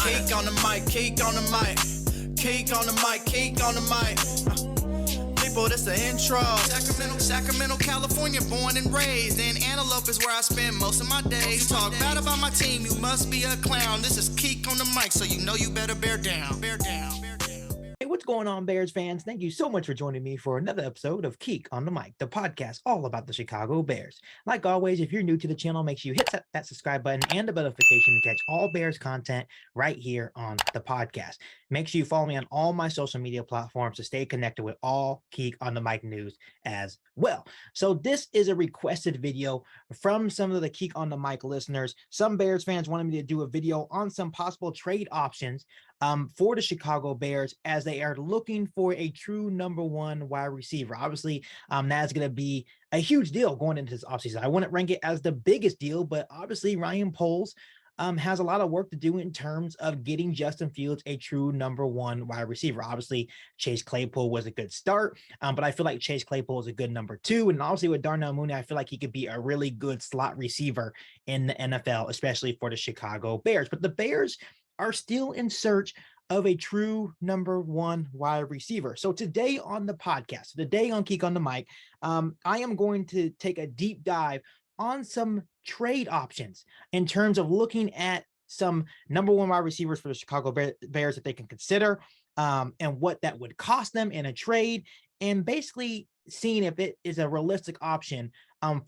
Keek on the mic, keek on the mic, keek on the mic, keek on the mic. People, this the intro. Sacramento, California, born and raised. In Antelope is where I spend most of my days. Talk bad about my team, you must be a clown. This is Keek on the mic, so you know you better bear down. Bear down. Hey, what's going on, Bears fans? Thank you so much for joining me for another episode of Keek on the Mic, the podcast all about the Chicago Bears. Like always, if you're new to the channel, make sure you hit that subscribe button and the bell notification to catch all Bears content right here on the podcast. Make sure you follow me on all my social media platforms to stay connected with all Keek on the Mic news as well. So this is a requested video from some of the Keek on the Mic listeners. Some Bears fans wanted me to do a video on some possible trade options for the Chicago Bears as they are looking for a true number one wide receiver. Obviously, that's going to be a huge deal going into this offseason. I wouldn't rank it as the biggest deal, but obviously Ryan Poles has a lot of work to do in terms of getting Justin Fields a true number one wide receiver. Obviously, Chase Claypool was a good start, but I feel like Chase Claypool is a good number two. And obviously with Darnell Mooney, I feel like he could be a really good slot receiver in the NFL, especially for the Chicago Bears. But the Bears are still in search of a true number one wide receiver. So today on the podcast, today on Keek on the Mic, I am going to take a deep dive on some trade options in terms of looking at some number one wide receivers for the Chicago Bears that they can consider, and what that would cost them in a trade, and basically seeing if it is a realistic option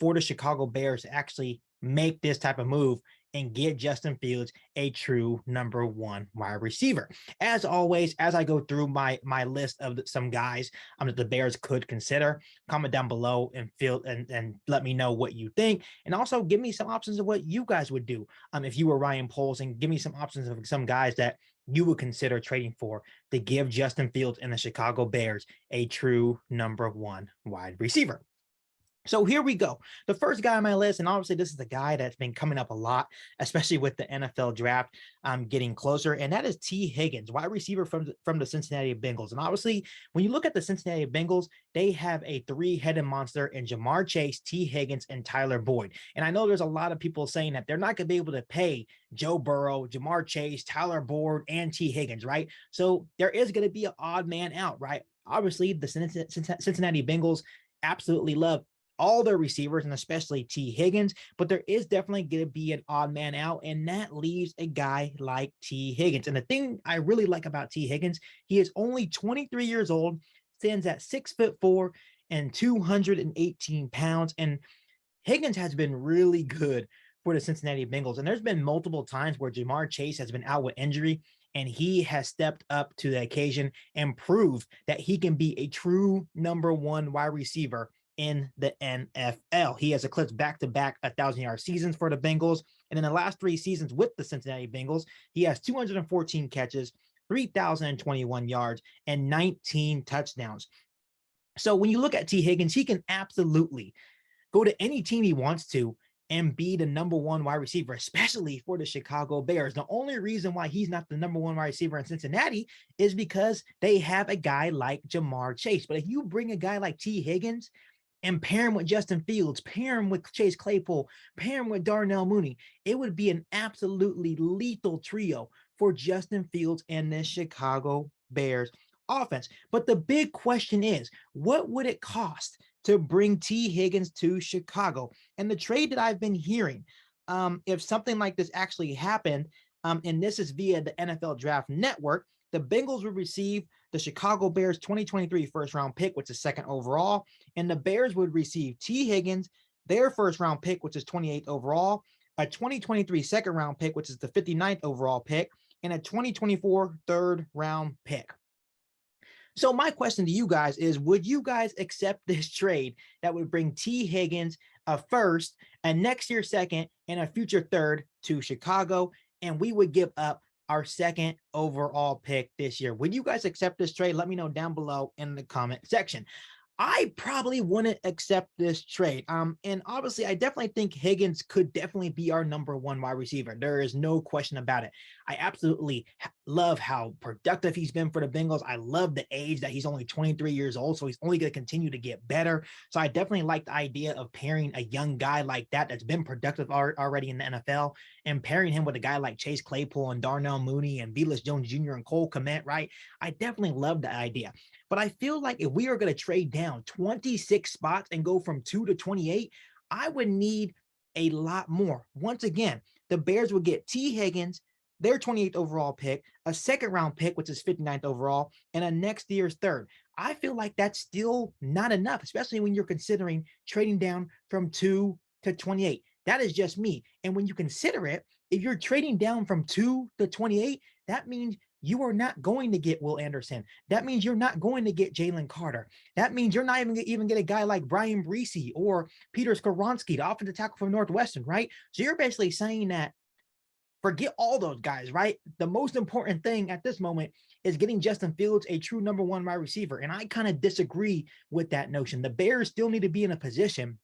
for the Chicago Bears to actually make this type of move and get Justin Fields a true number one wide receiver. As always, as I go through my list of some guys that the Bears could consider, comment down below and let me know what you think. And also give me some options of what you guys would do if you were Ryan Poles, and give me some options of some guys that you would consider trading for to give Justin Fields and the Chicago Bears a true number one wide receiver. So here we go. The first guy on my list, and obviously this is the guy that's been coming up a lot, especially with the NFL draft getting closer, and that is Tee Higgins, wide receiver from the Cincinnati Bengals. And obviously, when you look at the Cincinnati Bengals, they have a three-headed monster in Jamar Chase, Tee Higgins, and Tyler Boyd. And I know there's a lot of people saying that they're not going to be able to pay Joe Burrow, Jamar Chase, Tyler Boyd, and Tee Higgins, right? So there is going to be an odd man out, right? Obviously, the Cincinnati Bengals absolutely love all their receivers, and especially Tee Higgins, but there is definitely going to be an odd man out, and that leaves a guy like Tee Higgins. And the thing I really like about Tee Higgins, he is only 23 years old, stands at 6'4" and 218 pounds, and Higgins has been really good for the Cincinnati Bengals. And there's been multiple times where Jamar Chase has been out with injury, and he has stepped up to the occasion and proved that he can be a true number one wide receiver in the NFL. He has eclipsed back-to-back 1,000-yard seasons for the Bengals. And in the last three seasons with the Cincinnati Bengals, he has 214 catches, 3,021 yards, and 19 touchdowns. So when you look at Tee Higgins, he can absolutely go to any team he wants to and be the number one wide receiver, especially for the Chicago Bears. The only reason why he's not the number one wide receiver in Cincinnati is because they have a guy like Jamar Chase. But if you bring a guy like Tee Higgins and pair him with Justin Fields, pair him with Chase Claypool, pair him with Darnell Mooney, it would be an absolutely lethal trio for Justin Fields and the Chicago Bears offense. But the big question is, what would it cost to bring Tee Higgins to Chicago? And the trade that I've been hearing, if something like this actually happened, and this is via the NFL Draft Network, the Bengals would receive the Chicago Bears 2023 first-round pick, which is second overall, and the Bears would receive Tee Higgins, their first-round pick, which is 28th overall, a 2023 second-round pick, which is the 59th overall pick, and a 2024 third-round pick. So my question to you guys is, would you guys accept this trade that would bring Tee Higgins, a first, a next year second, and a future third to Chicago, and we would give up our second overall pick this year? Would you guys accept this trade? Let me know down below in the comment section. I probably wouldn't accept this trade. And obviously, I definitely think Higgins could definitely be our number one wide receiver. There is no question about it. I absolutely love how productive he's been for the Bengals. I love the age that he's only 23 years old, so he's only going to continue to get better. So I definitely like the idea of pairing a young guy like that that's been productive already in the NFL and pairing him with a guy like Chase Claypool and Darnell Mooney and Velus Jones Jr. and Cole Kmet, right? I definitely love the idea. But I feel like if we are going to trade down 26 spots and go from 2 to 28, I would need a lot more. Once again, the Bears would get Tee Higgins, their 28th overall pick, a second round pick, which is 59th overall, and a next year's third. I feel like that's still not enough, especially when you're considering trading down from 2 to 28. That is just me. And when you consider it, if you're trading down from 2 to 28, that means you are not going to get Will Anderson. That means you're not going to get Jalen Carter. That means you're not even get a guy like Brian Breesy or Peter Skoronski, the offensive tackle from Northwestern, right? So you're basically saying that forget all those guys, right? The most important thing at this moment is getting Justin Fields a true number one wide receiver. And I kind of disagree with that notion. The Bears still need to be in a position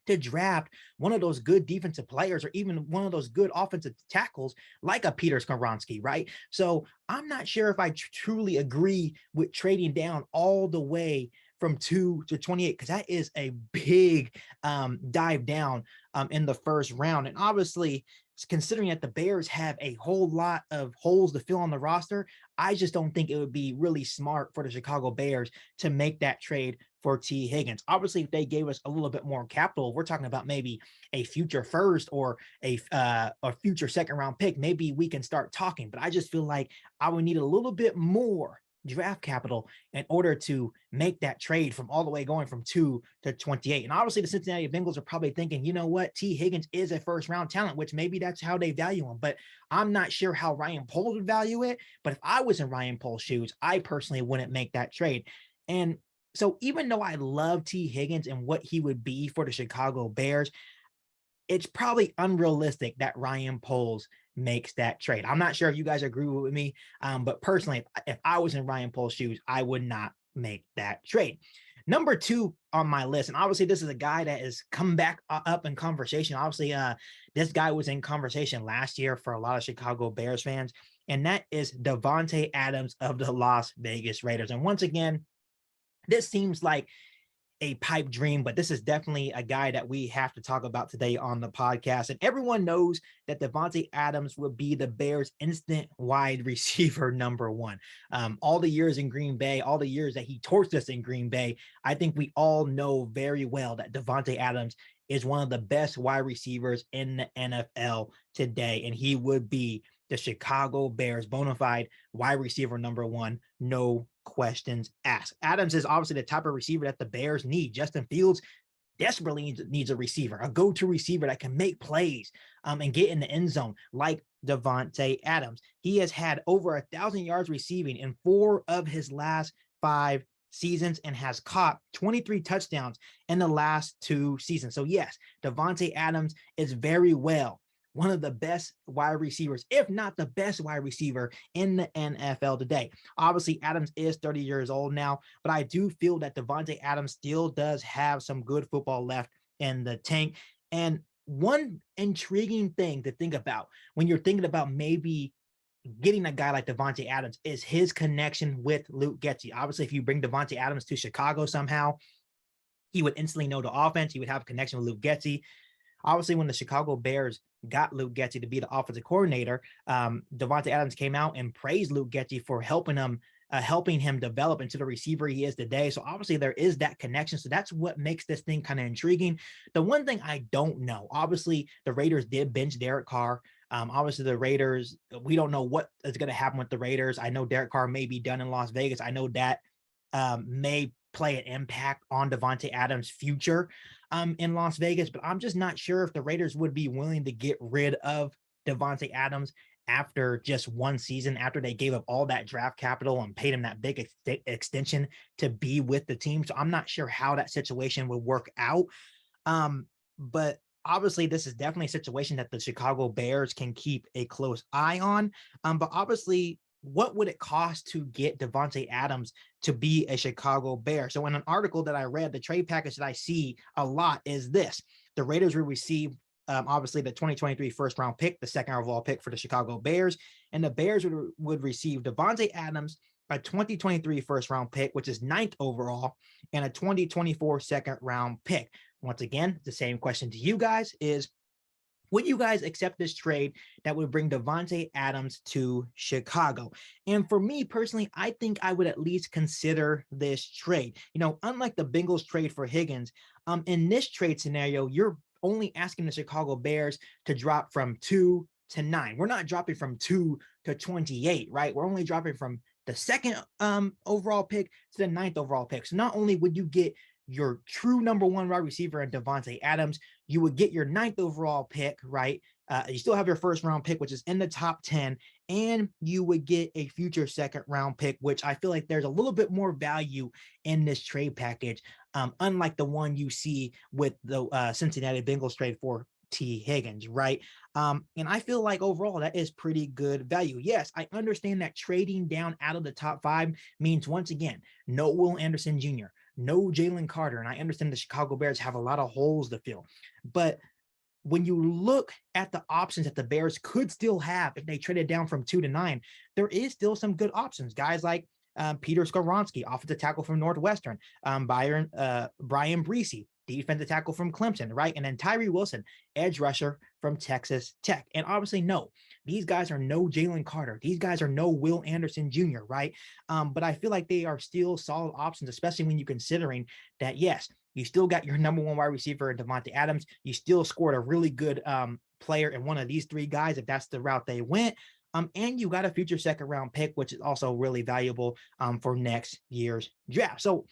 to draft one of those good defensive players or even one of those good offensive tackles like a Peter Skoronski, right? So I'm not sure if I truly agree with trading down all the way from 2 to 28 because that is a big dive down in the first round. And obviously, considering that the Bears have a whole lot of holes to fill on the roster, I just don't think it would be really smart for the Chicago Bears to make that trade for Tee Higgins. Obviously, if they gave us a little bit more capital, we're talking about maybe a future first or a future second round pick. Maybe we can start talking, but I just feel like I would need a little bit more draft capital in order to make that trade from all the way going from 2 to 28. And obviously the Cincinnati Bengals are probably thinking, you know what, Tee Higgins is a first round talent, which maybe that's how they value him. But I'm not sure how Ryan Poles would value it. But if I was in Ryan Poles' shoes, I personally wouldn't make that trade. And so even though I love Tee Higgins and what he would be for the Chicago Bears, it's probably unrealistic that Ryan Poles makes that trade. I'm not sure if you guys agree with me, but personally, if I was in Ryan Poles' shoes, I would not make that trade. Number 2 on my list, and obviously this is a guy that has come back up in conversation. Obviously, this guy was in conversation last year for a lot of Chicago Bears fans, and that is Davante Adams of the Las Vegas Raiders. And once again, this seems like a pipe dream, but this is definitely a guy that we have to talk about today on the podcast. And everyone knows that Davante Adams would be the Bears' instant wide receiver number one. All the years in Green Bay, all the years that he torched us in Green Bay, I think we all know very well that Davante Adams is one of the best wide receivers in the NFL today, and he would be the Chicago Bears bona fide wide receiver number one, no questions asked. Adams is obviously the type of receiver that the Bears need. Justin Fields desperately needs a receiver, a go-to receiver that can make plays and get in the end zone like Davante Adams. He has had over 1,000 yards receiving in 4 of his last 5 seasons and has caught 23 touchdowns in the last 2 seasons. So yes, Davante Adams is very well one of the best wide receivers, if not the best wide receiver in the NFL today. Obviously, Adams is 30 years old now, but I do feel that Davante Adams still does have some good football left in the tank. And one intriguing thing to think about when you're thinking about maybe getting a guy like Davante Adams is his connection with Luke Getsy. Obviously, if you bring Davante Adams to Chicago somehow, he would instantly know the offense. He would have a connection with Luke Getsy. Obviously, when the Chicago Bears got Luke Getsy to be the offensive coordinator, Davante Adams came out and praised Luke Getsy for helping him develop into the receiver he is today. So obviously there is that connection. So that's what makes this thing kind of intriguing. The one thing I don't know, obviously the Raiders did bench Derek Carr. Obviously the Raiders, we don't know what is going to happen with the Raiders. I know Derek Carr may be done in Las Vegas. I know that may play an impact on Davante Adams' future in Las Vegas, but I'm just not sure if the Raiders would be willing to get rid of Davante Adams after just one season, after they gave up all that draft capital and paid him that big extension to be with the team. So I'm not sure how that situation would work out. But obviously this is definitely a situation that the Chicago Bears can keep a close eye on. But obviously what would it cost to get Davante Adams to be a Chicago Bear? So in an article that I read, the trade package that I see a lot is this. The Raiders will receive obviously the 2023 first round pick, the second overall pick for the Chicago Bears, and the Bears would receive Davante Adams, a 2023 first round pick, which is ninth overall, and a 2024 second round pick. Once again, the same question to you guys is, would you guys accept this trade that would bring Davante Adams to Chicago? And for me personally, I think I would at least consider this trade. You know, unlike the Bengals trade for Higgins, in this trade scenario, you're only asking the Chicago Bears to drop from 2 to 9. We're not dropping from 2 to 28, right? We're only dropping from the second overall pick to the ninth overall pick. So not only would you get your true number one wide receiver in Davante Adams, you would get your ninth overall pick, right? You still have your first round pick, which is in the top 10, and you would get a future second round pick, which I feel like there's a little bit more value in this trade package, unlike the one you see with the Cincinnati Bengals trade for Tee Higgins, right? And I feel like overall that is pretty good value. Yes, I understand that trading down out of the top 5 means, once again, no Will Anderson Jr., no Jalen Carter. And I understand the Chicago Bears have a lot of holes to fill. But when you look at the options that the Bears could still have if they traded down from 2 to 9, there is still some good options. Guys like Peter Skoronski, offensive tackle from Northwestern, Brian Breesy, defensive tackle from Clemson, right? And then Tyree Wilson, edge rusher from Texas Tech. And obviously, no, these guys are no Jalen Carter. These guys are no Will Anderson Jr., right? But I feel like they are still solid options, especially when you're considering that, yes, you still got your number one wide receiver in Davante Adams. You still scored a really good player in one of these 3 guys, if that's the route they went. And you got a future second round pick, which is also really valuable for next year's draft. So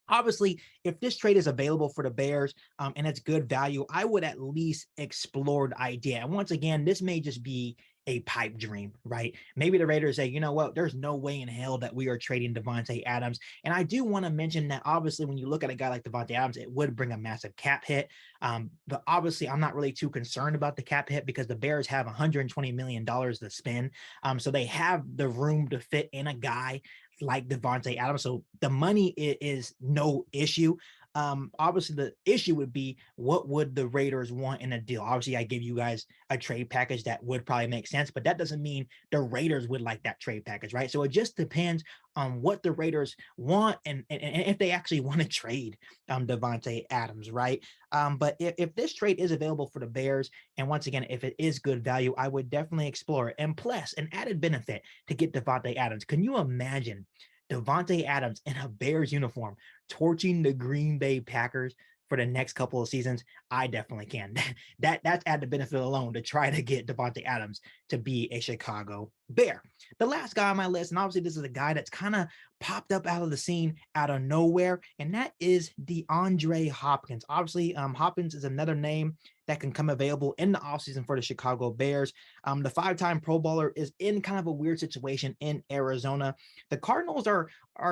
obviously, if this trade is available for the Bears and it's good value, I would at least explore the idea. And once again, this may just be a pipe dream, right? Maybe the Raiders say, you know what, there's no way in hell that we are trading Davante Adams. And I do want to mention that obviously when you look at a guy like Davante Adams, it would bring a massive cap hit. But obviously I'm not really too concerned about the cap hit because the Bears have $120 million to spend. So they have the room to fit in a guy like Davante Adams. So the money is no issue. Obviously the issue would be, what would the Raiders want in a deal? Obviously I give you guys a trade package that would probably make sense, but that doesn't mean the Raiders would like that trade package, right? So it just depends on what the Raiders want and if they actually want to trade Davante Adams, right? But if this trade is available for the Bears, and once again, if it is good value, I would definitely explore it. And plus, an added benefit to get Davante Adams. Can you imagine Davante Adams in a Bears uniform torching the Green Bay Packers for the next couple of seasons? I definitely can. That's added benefit alone to try to get Davante Adams to be a Chicago Bear. The last guy on my list, and obviously this is a guy that's kind of popped up out of the scene out of nowhere, and that is DeAndre Hopkins. Obviously, Hopkins is another name that can come available in the offseason for the Chicago Bears. The 5-time Pro Bowler is in kind of a weird situation in Arizona. The Cardinals are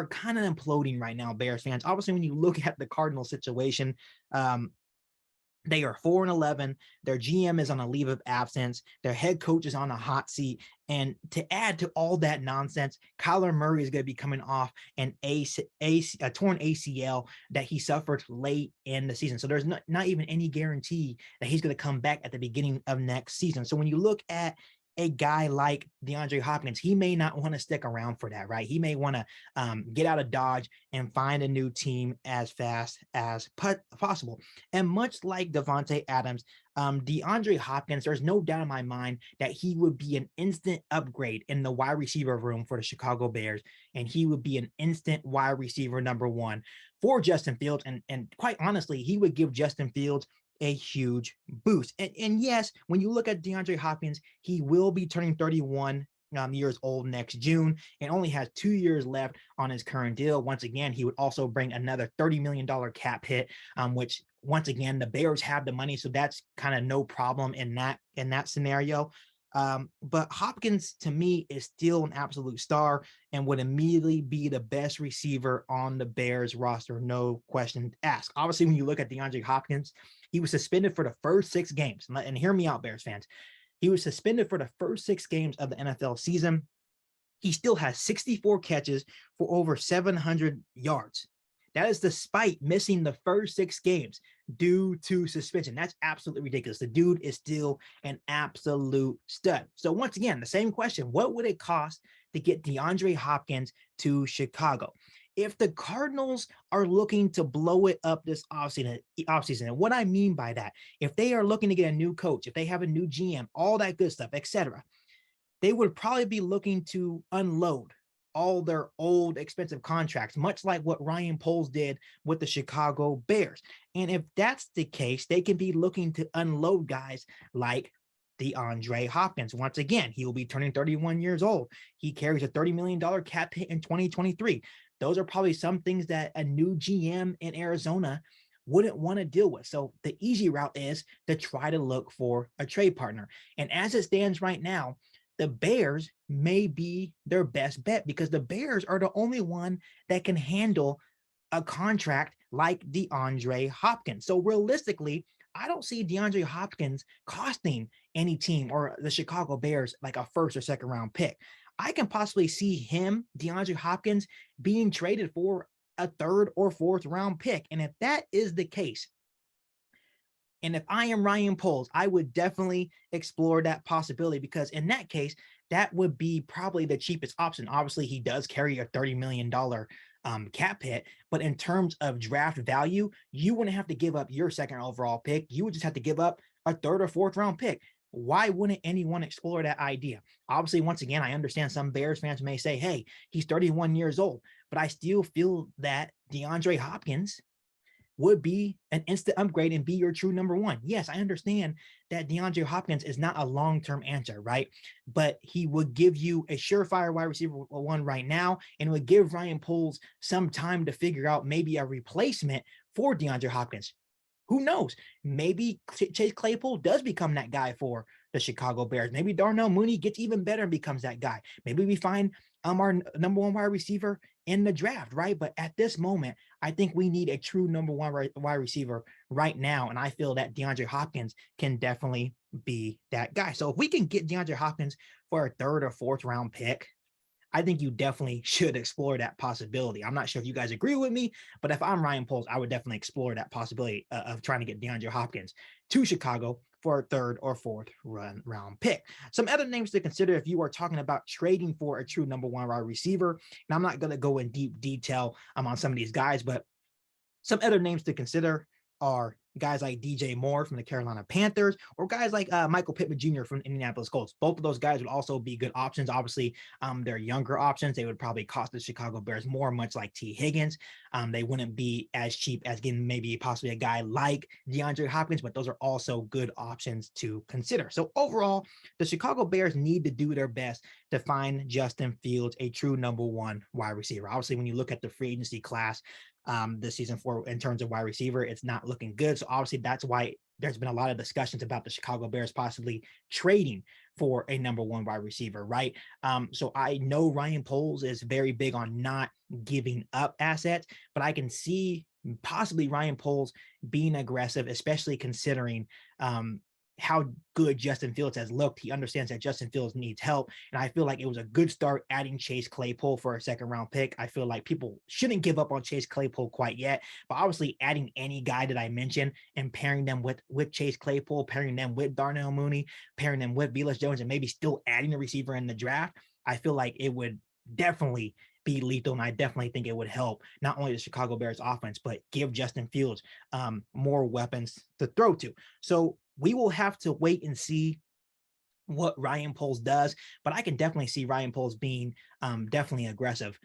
kind of imploding right now, Bears fans. Obviously, when you look at the Cardinals situation, they are 4-11. Their GM is on a leave of absence. Their head coach is on a hot seat. And to add to all that nonsense, Kyler Murray is going to be coming off a torn ACL that he suffered late in the season. So there's not even any guarantee that he's going to come back at the beginning of next season. So when you look at a guy like DeAndre Hopkins, he may not want to stick around for that, right? He may want to get out of Dodge and find a new team as fast as possible. And much like Davante Adams, DeAndre Hopkins, there's no doubt in my mind that he would be an instant upgrade in the wide receiver room for the Chicago Bears, and he would be an instant wide receiver number 1 for Justin Fields. And quite honestly, he would give Justin Fields a huge boost. And yes, when you look at DeAndre Hopkins, he will be turning 31 years old next June and only has 2 years left on his current deal. Once again, he would also bring another $30 million cap hit, which once again, the Bears have the money. So that's kind of no problem in that scenario. But Hopkins to me is still an absolute star and would immediately be the best receiver on the Bears roster. No question asked. Obviously, when you look at DeAndre Hopkins, he was suspended for the first 6 games. And hear me out, Bears fans. He was suspended for the first 6 games of the NFL season. he still has 64 catches for over 700 yards. That is despite missing the first 6 games due to suspension. That's absolutely ridiculous. The dude is still an absolute stud. So once again, the same question, what would it cost to get DeAndre Hopkins to Chicago? If the Cardinals are looking to blow it up this offseason, and what I mean by that, if they are looking to get a new coach, if they have a new GM, all that good stuff, etc., they would probably be looking to unload all their old expensive contracts, much like what Ryan Poles did with the Chicago Bears. And if that's the case, they can be looking to unload guys like DeAndre Hopkins. Once again, he will be turning 31 years old. He carries a $30 million cap hit in 2023. Those are probably some things that a new GM in Arizona wouldn't want to deal with. So the easy route is to try to look for a trade partner. And as it stands right now, the Bears may be their best bet because the Bears are the only one that can handle a contract like DeAndre Hopkins. So realistically, I don't see DeAndre Hopkins costing any team or the Chicago Bears like a first or second round pick. I can possibly see him, DeAndre Hopkins, being traded for a third or fourth round pick. And if that is the case, and if I am Ryan Poles, I would definitely explore that possibility because in that case, that would be probably the cheapest option. Obviously, he does carry a $30 million cap hit, but in terms of draft value, you wouldn't have to give up your second overall pick. You would just have to give up a third or fourth round pick. Why wouldn't anyone explore that idea? Obviously, once again, I understand some Bears fans may say, hey, he's 31 years old, but I still feel that DeAndre Hopkins would be an instant upgrade and be your true number one. Yes, I understand that DeAndre Hopkins is not a long-term answer, right? But he would give you a surefire wide receiver one right now and would give Ryan Poles some time to figure out maybe a replacement for DeAndre Hopkins. Who knows? Maybe Chase Claypool does become that guy for the Chicago Bears. Maybe Darnell Mooney gets even better and becomes that guy. Maybe we find our number one wide receiver in the draft, right? But at this moment, I think we need a true number one wide receiver right now. And I feel that DeAndre Hopkins can definitely be that guy. So if we can get DeAndre Hopkins for a third or fourth round pick, I think you definitely should explore that possibility. I'm not sure if you guys agree with me, but if I'm Ryan Poles, I would definitely explore that possibility of trying to get DeAndre Hopkins to Chicago for a third or fourth round pick. Some other names to consider if you are talking about trading for a true number one wide receiver, and I'm not going to go in deep detail on some of these guys, but some other names to consider are guys like DJ Moore from the Carolina Panthers or guys like Michael Pittman Jr. from Indianapolis Colts. Both of those guys would also be good options. Obviously, they're younger options. They would probably cost the Chicago Bears more, much like Tee Higgins. They wouldn't be as cheap as getting maybe possibly a guy like DeAndre Hopkins, but those are also good options to consider. So overall, the Chicago Bears need to do their best to find Justin Fields a true number one wide receiver. Obviously, when you look at the free agency class, this season for in terms of wide receiver, it's not looking good. So obviously that's why there's been a lot of discussions about the Chicago Bears possibly trading for a number one wide receiver, right? So I know Ryan Poles is very big on not giving up assets, but I can see possibly Ryan Poles being aggressive, especially considering how good Justin Fields has looked. He understands that Justin Fields needs help. And I feel like it was a good start adding Chase Claypool for a second round pick. I feel like people shouldn't give up on Chase Claypool quite yet, but obviously adding any guy that I mentioned and pairing them with Chase Claypool, pairing them with Darnell Mooney, pairing them with Velus Jones, and maybe still adding a receiver in the draft, I feel like it would definitely be lethal. And I definitely think it would help not only the Chicago Bears offense, but give Justin Fields more weapons to throw to. So we will have to wait and see what Ryan Poles does, but I can definitely see Ryan Poles being definitely aggressive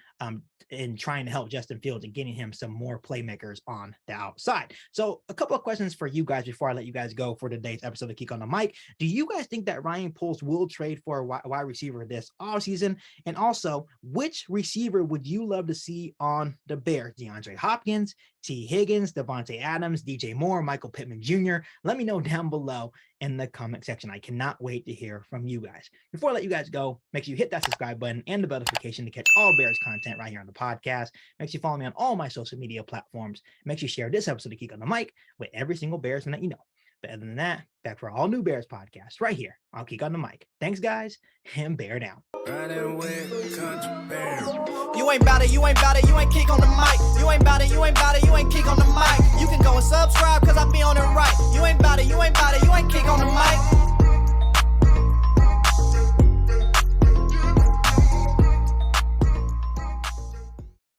in trying to help Justin Fields and getting him some more playmakers on the outside. So a couple of questions for you guys before I let you guys go for today's episode of Geek on the Mic. Do you guys think that Ryan Poles will trade for a wide receiver this offseason? And also, which receiver would you love to see on the Bears? DeAndre Hopkins, Tee Higgins, Davante Adams, DJ Moore, Michael Pittman Jr.? Let me know down below in the comment section. I cannot wait to hear from you guys. Before I let you guys go, make sure you hit that subscribe button and the bell notification to catch all Bears content right here on the podcast. Make sure you follow me on all my social media platforms. Make sure you share this episode of Geek on the Mic with every single Bears fan that you know. But other than that, back for all new Bears podcasts right here on Geek on the Mic. Thanks, guys, and bear down. You ain't bout it, you ain't bout it, you ain't Geek on the Mic. You ain't bout it, you ain't bout it, you ain't Geek on the